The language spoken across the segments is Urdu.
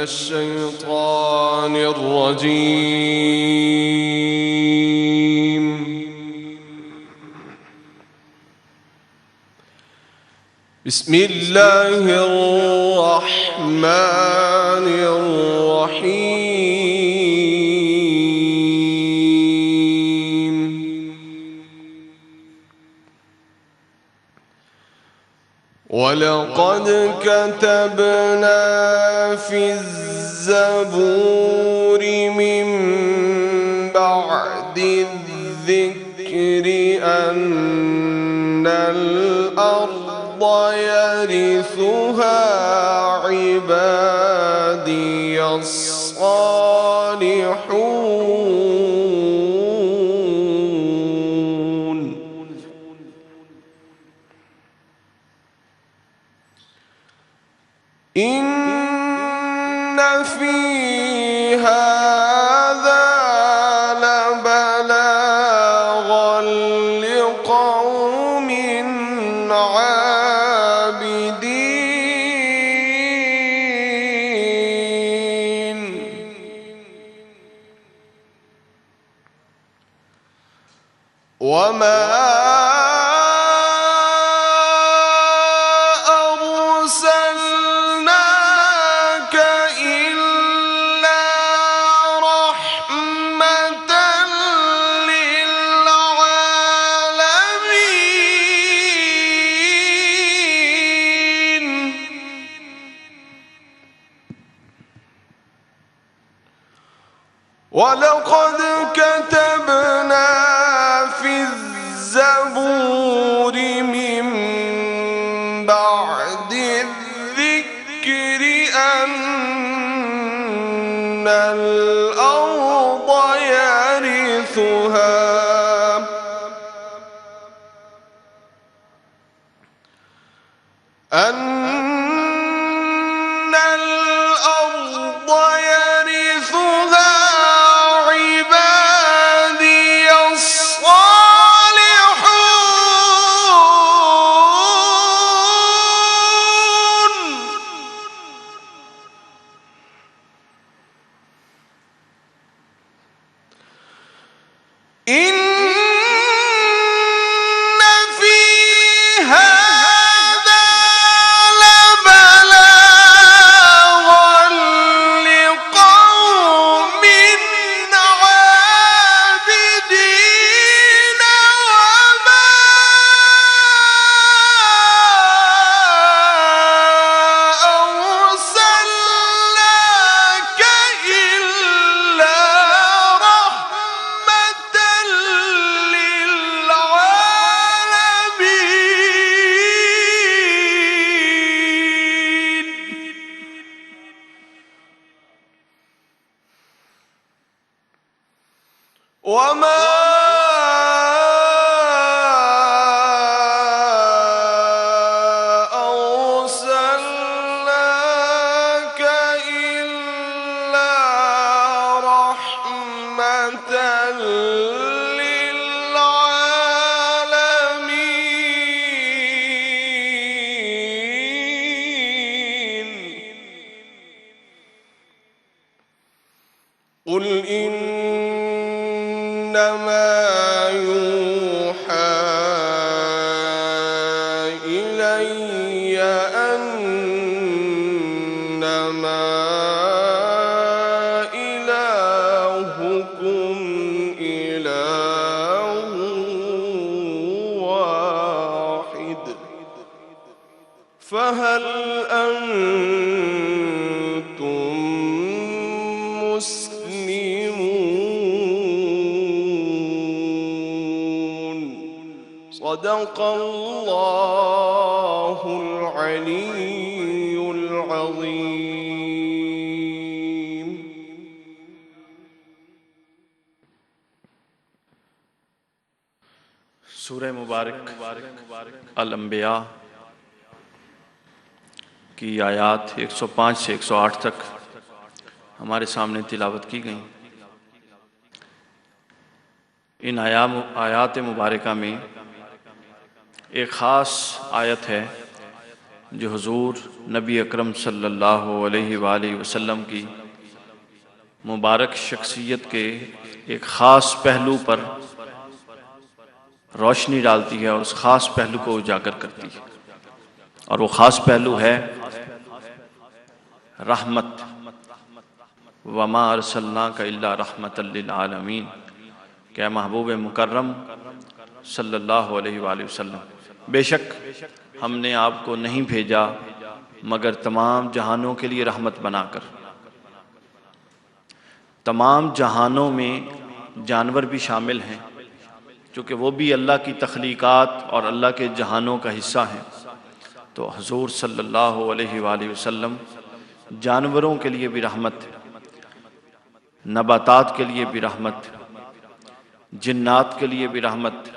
الشيطان الرجيم. بسم الله الرحمن الرحيم. ولقد كتبنا في الزبور من بعد الذكر أن الأرض يرثها عبادي الصالحون. إن في هذا لبلاغا لقوم عابدين. وما أرسلناك إلا رحمة للعالمين. ولقد كتبنا في الزبور من بعد الذكر أن الأرض يرثها عبادي الصالحون. إن في هذا لبلاغا لقوم عابدين. وما أرسلناك إلا رحمة للعالمين. وما أرسلناك إلا رحمة للعالمين. قل إنما يوحى إلي أنما إلهكم إله واحد فهل أنتم مسلمون؟ صدق الله العلي العظيم. سورہ مبارک الانبیاء کی آیات 105 سے 108 تک ہمارے سامنے تلاوت کی گئیں۔ ان آیات مبارکہ میں ایک خاص آیت ہے جو حضور نبی اکرم صلی اللہ علیہ وآلہ وسلم کی مبارک شخصیت کے ایک خاص پہلو پر روشنی ڈالتی ہے اور اس خاص پہلو کو اجاگر کرتی ہے، اور وہ خاص پہلو ہے رحمت۔ وما ارسلناک الا رحمۃ للعالمین، کہ محبوب مکرم صلی اللہ علیہ وآلہ وسلم، بے شک ہم نے آپ کو نہیں بھیجا مگر تمام جہانوں کے لیے رحمت بنا کر۔ تمام جہانوں میں جانور بھی شامل ہیں، چونکہ وہ بھی اللہ کی تخلیقات اور اللہ کے جہانوں کا حصہ ہیں، تو حضور صلی اللہ علیہ وآلہ وسلم جانوروں کے لیے بھی رحمت، نباتات کے لیے بھی رحمت، جنات کے لیے بھی رحمت،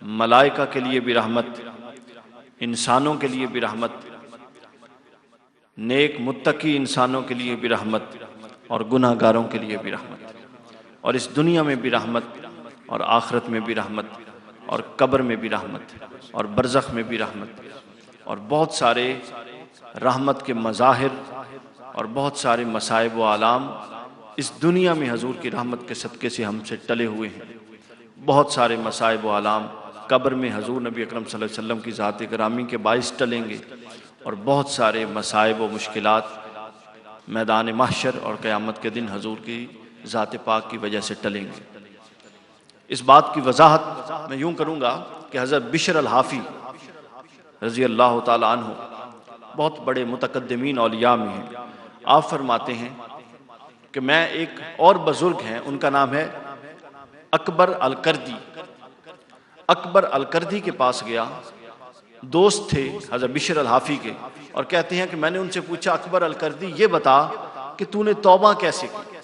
ملائکہ کے لیے بھی رحمت، انسانوں کے لیے بھی رحمت، نیک متقی انسانوں کے لیے بھی رحمت، اور گناہ گاروں کے لیے بھی رحمت، اور اس دنیا میں بھی رحمت، اور آخرت میں بھی رحمت، اور قبر میں بھی رحمت، اور برزخ میں بھی رحمت، اور بہت سارے رحمت کے مظاہر اور بہت سارے مصائب و علام اس دنیا میں حضور کی رحمت کے صدقے سے ہم سے ٹلے ہوئے ہیں۔ بہت سارے مصائب و علام قبر میں حضور نبی اکرم صلی اللہ علیہ وسلم کی ذات گرامی کے باعث ٹلیں گے، اور بہت سارے مصائب و مشکلات میدان محشر اور قیامت کے دن حضور کی ذات پاک کی وجہ سے ٹلیں گے۔ اس بات کی وضاحت میں یوں کروں گا کہ حضرت بشر الحافی رضی اللہ تعالی عنہ بہت بڑے متقدمین اولیاء میں ہیں۔ آپ فرماتے ہیں کہ میں ایک اور بزرگ ہیں، ان کا نام ہے اکبر الکردی۔ اکبر الکردی کے پاس گیا، دوست تھے حضرت بشر الحافی کے، اور کہتے ہیں کہ میں نے ان سے پوچھا اکبر الکردی یہ بتا کہ تو نے توبہ کیسے کی،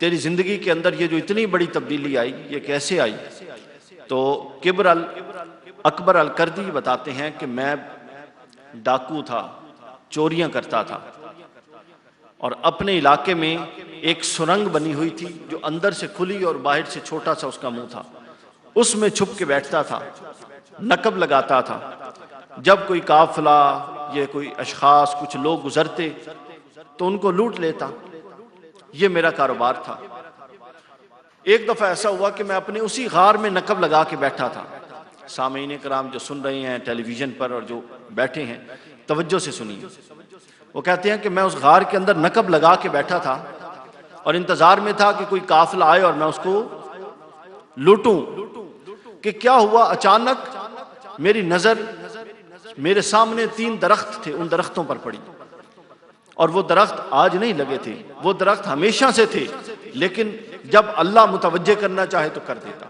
تیری زندگی کے اندر یہ جو اتنی بڑی تبدیلی آئی یہ کیسے آئی؟ تو اکبر الکردی بتاتے ہیں کہ میں ڈاکو تھا، چوریاں کرتا تھا، اور اپنے علاقے میں ایک سرنگ بنی ہوئی تھی جو اندر سے کھلی اور باہر سے چھوٹا سا اس کا منہ تھا، اس میں چھپ کے بیٹھتا تھا، نقب لگاتا تھا، جب کوئی قافلہ یا کوئی اشخاص کچھ لوگ گزرتے تو ان کو لوٹ لیتا، یہ میرا کاروبار تھا۔ ایک دفعہ ایسا ہوا کہ میں اپنے اسی غار میں نقب لگا کے بیٹھا تھا۔ سامعین کرام جو سن رہے ہیں ٹیلی ویژن پر اور جو بیٹھے ہیں توجہ سے سنیے، وہ کہتے ہیں کہ میں اس غار کے اندر نقب لگا کے بیٹھا تھا اور انتظار میں تھا کہ کوئی قافلہ آئے اور میں اس کو لوٹوں، کہ کیا ہوا، اچانک میری نظر میرے سامنے 3 درخت تھے، ان درختوں پر پڑی، اور وہ درخت آج نہیں لگے تھے، وہ درخت ہمیشہ سے تھے، لیکن جب اللہ متوجہ کرنا چاہے تو کر دیتا۔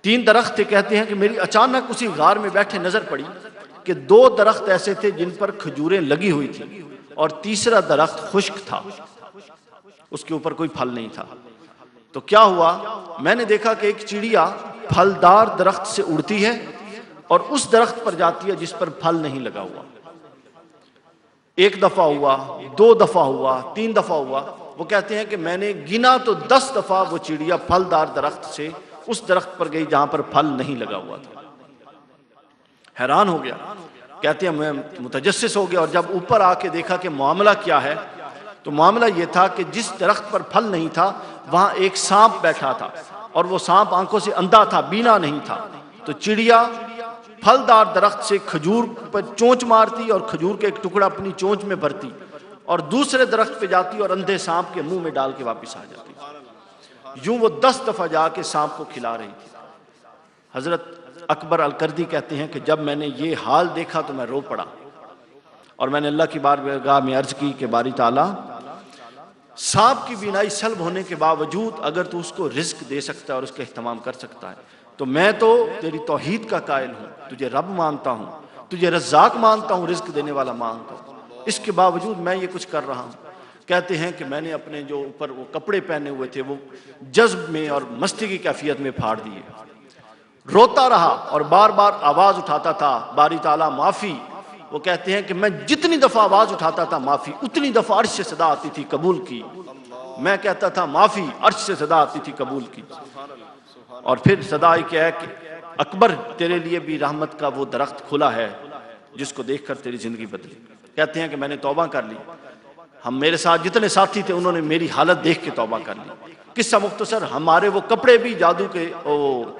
3 درخت تھے، کہتے ہیں کہ میری اچانک اسی غار میں بیٹھے نظر پڑی کہ 2 درخت ایسے تھے جن پر کھجوریں لگی ہوئی تھی، اور تیسرا درخت خشک تھا، اس کے اوپر کوئی پھل نہیں تھا۔ تو کیا ہوا، میں نے دیکھا کہ ایک چڑیا پھلدار درخت سے اڑتی ہے اور اس درخت پر جاتی ہے جس پر پھل نہیں لگا ہوا۔ 1 دفعہ ہوا، 2 دفعہ ہوا، 3 دفعہ ہوا، وہ کہتے ہیں کہ میں نے گنا تو 10 دفعہ وہ چڑیا پھلدار درخت سے اس درخت پر گئی جہاں پر پھل نہیں لگا ہوا تھا۔ حیران ہو گیا، کہتے ہیں میں متجسس ہو گیا، اور جب اوپر آ کے دیکھا کہ معاملہ کیا ہے، تو معاملہ یہ تھا کہ جس درخت پر پھل نہیں تھا وہاں ایک سانپ بیٹھا تھا، اور وہ سانپ آنکھوں سے اندھا تھا، بینا نہیں تھا۔ تو چڑیا پھلدار درخت سے کھجور پر چونچ مارتی اور کھجور کے ایک ٹکڑا اپنی چونچ میں بھرتی، اور دوسرے درخت پہ جاتی اور اندھے سانپ کے منہ میں ڈال کے واپس آ جاتی۔ یوں وہ 10 دفعہ جا کے سانپ کو کھلا رہی تھی۔ حضرت اکبر الکردی کہتے ہیں کہ جب میں نے یہ حال دیکھا تو میں رو پڑا، اور میں نے اللہ کی بارگاہ میں عرض کی کہ باری تعالیٰ، سانپ کی بینائی سلب ہونے کے باوجود اگر تو اس کو رزق دے سکتا ہے اور اس کا اہتمام کر سکتا ہے، تو میں تو تیری توحید کا قائل ہوں، تجھے رب مانتا ہوں، تجھے رزاق مانتا ہوں، رزق دینے والا مانتا ہوں، اس کے باوجود میں یہ کچھ کر رہا ہوں۔ کہتے ہیں کہ میں نے اپنے جو اوپر وہ کپڑے پہنے ہوئے تھے وہ جذب میں اور مستی کی کیفیت میں پھاڑ دیے، روتا رہا اور بار بار آواز اٹھاتا تھا، باری تعالیٰ معافی۔ وہ کہتے ہیں کہ میں جتنی دفعہ آواز اٹھاتا تھا معافی، اتنی دفعہ عرش سے صدا آتی تھی قبول کی۔ میں کہتا تھا معافی، عرش سے صدا آتی تھی قبول کی۔ اور پھر صدا آئی کہ اے اکبر تیرے لیے بھی رحمت کا وہ درخت کھلا ہے جس کو دیکھ کر تیری زندگی بدلی. کہتے ہیں کہ میں نے توبہ کر لی. ہم میرے ساتھ جتنے ساتھی تھے انہوں نے میری حالت دیکھ کے توبہ کر لی. قصہ مختصر، ہمارے وہ کپڑے بھی جادو کے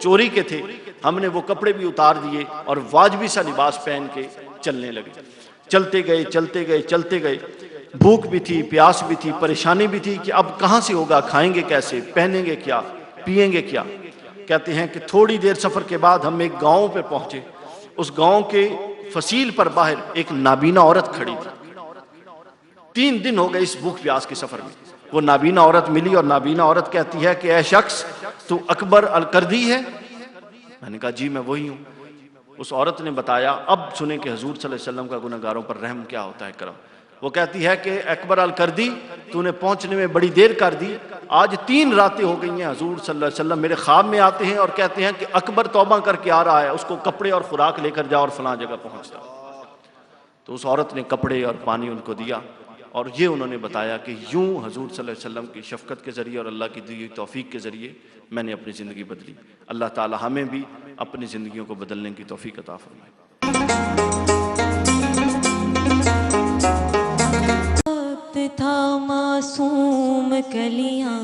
چوری کے تھے، ہم نے وہ کپڑے بھی اتار دیے اور واجبی سا لباس پہن کے چلنے لگے. چلتے گئے چلتے گئے چلتے گئے. بھوک بھی تھی، پیاس بھی تھی، پریشانی بھی تھی کہ اب کہاں سے ہوگا، کھائیں گے کیسے، پہنیں گے کیا، پیئیں گے کیا. کہتے ہیں کہ تھوڑی دیر سفر کے بعد ہم ایک گاؤں پہ پہنچے. اس گاؤں کے فصیل پر باہر ایک نابینا عورت کھڑی تھی. 3 دن ہو گئے اس بھوک پیاس کے سفر میں. وہ نابینا عورت ملی اور نابینا عورت کہتی ہے کہ اے شخص تو اکبر الکردی ہے؟ میں نے کہا جی میں وہی ہوں. اس عورت نے بتایا، اب سنیں کہ حضور صلی اللہ علیہ وسلم کا گنہگاروں پر رحم کیا ہوتا ہے، کرم. وہ کہتی ہے کہ اکبر الکردی تو نے پہنچنے میں بڑی دیر کر دی. آج 3 راتیں ہو گئی ہیں حضور صلی اللہ علیہ وسلم میرے خواب میں آتے ہیں اور کہتے ہیں کہ اکبر توبہ کر کے آ رہا ہے، اس کو کپڑے اور خوراک لے کر جا اور فلاں جگہ پہنچتا. تو اس عورت نے کپڑے اور پانی ان کو دیا اور یہ انہوں نے بتایا کہ یوں حضور صلی اللہ علیہ وسلم کی شفقت کے ذریعے اور اللہ کی دی ہوئی توفیق کے ذریعے میں نے اپنی زندگی بدلی. اللہ تعالی ہمیں بھی اپنی زندگیوں کو بدلنے کی توفیق عطا فرمائے. وقت تھا معصوم کلیاں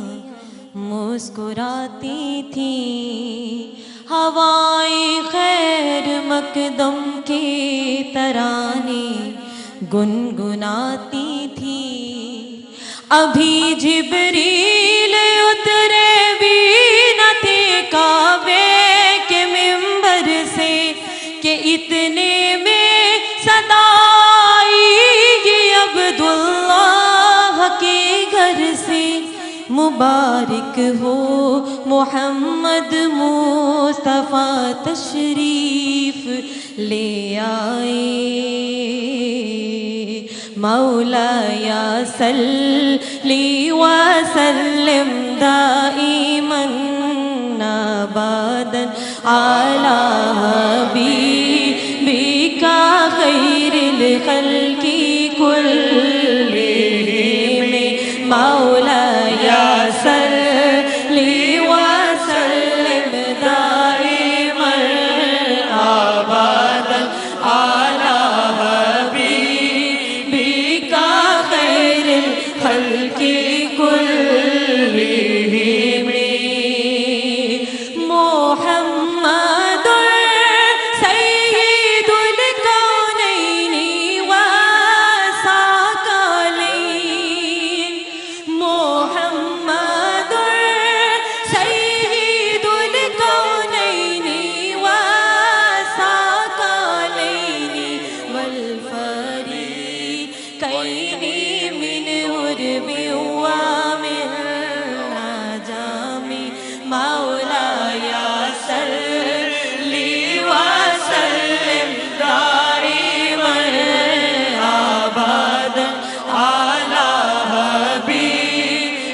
مسکراتی تھی، ہوائیں خیر مقدم کے ترانے گنگناتی تھی. ابھی جبریل اترے بھی نہ تھے کعبے کے منبر سے کہ اتنے میں صدا آئی عبداللہ کے گھر سے. مبارک ہو محمد مصطفیٰ تشریف لے آئے. مولایا صلی وسلم دائما ابدا علی حبیبک خیر الخلق کلہم. مولایا صلی وسلم دائما ابدا علی حبیبک خیر الخلق کلہم. محمد سید الکونین والثقلین. محمد سید الکونین والثقلین والفریقین من عرب ومن عجم. مولایا صلی وسلم دائما ابدا علی حبیبک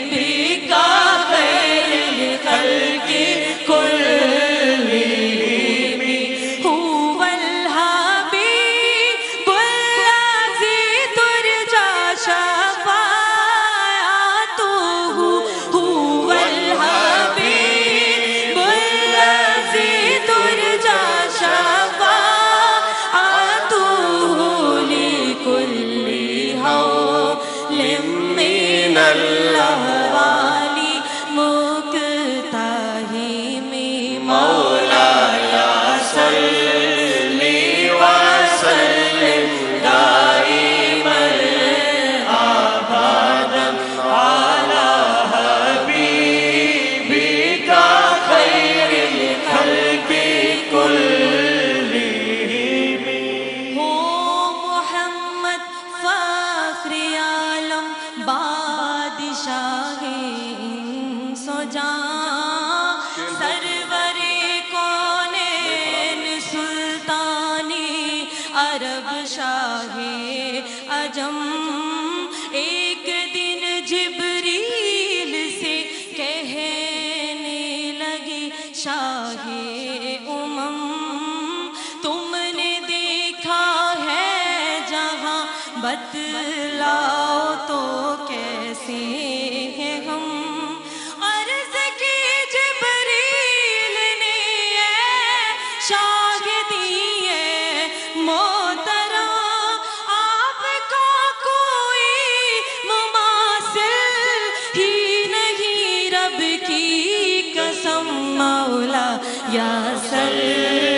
خیر الخلق کلہم. هو الحبیب الذی ترجی شفاعتہ. هو الحبیب الذی ترجی شفاعتہ لکل حول من الاحوال مقتحم. مولایا صلی وسلم دائما ابدا علی حبیبک خیر الخلق کلہم. ہو محمد فخر عالم بادشاہ انس و جاں سرور کونین سلطان عرب شاہ عجم. ایک دن جبریل سے کہنے لگے شاہ امم تم نے دیکھا ہے جہاں بتلاؤ تو کیسے ہیں ہم. عرض کی جبریل شاہدی ہے محترم، آپ کا کوئی مماثل ہی نہیں، رب کی قسم مولا یا سر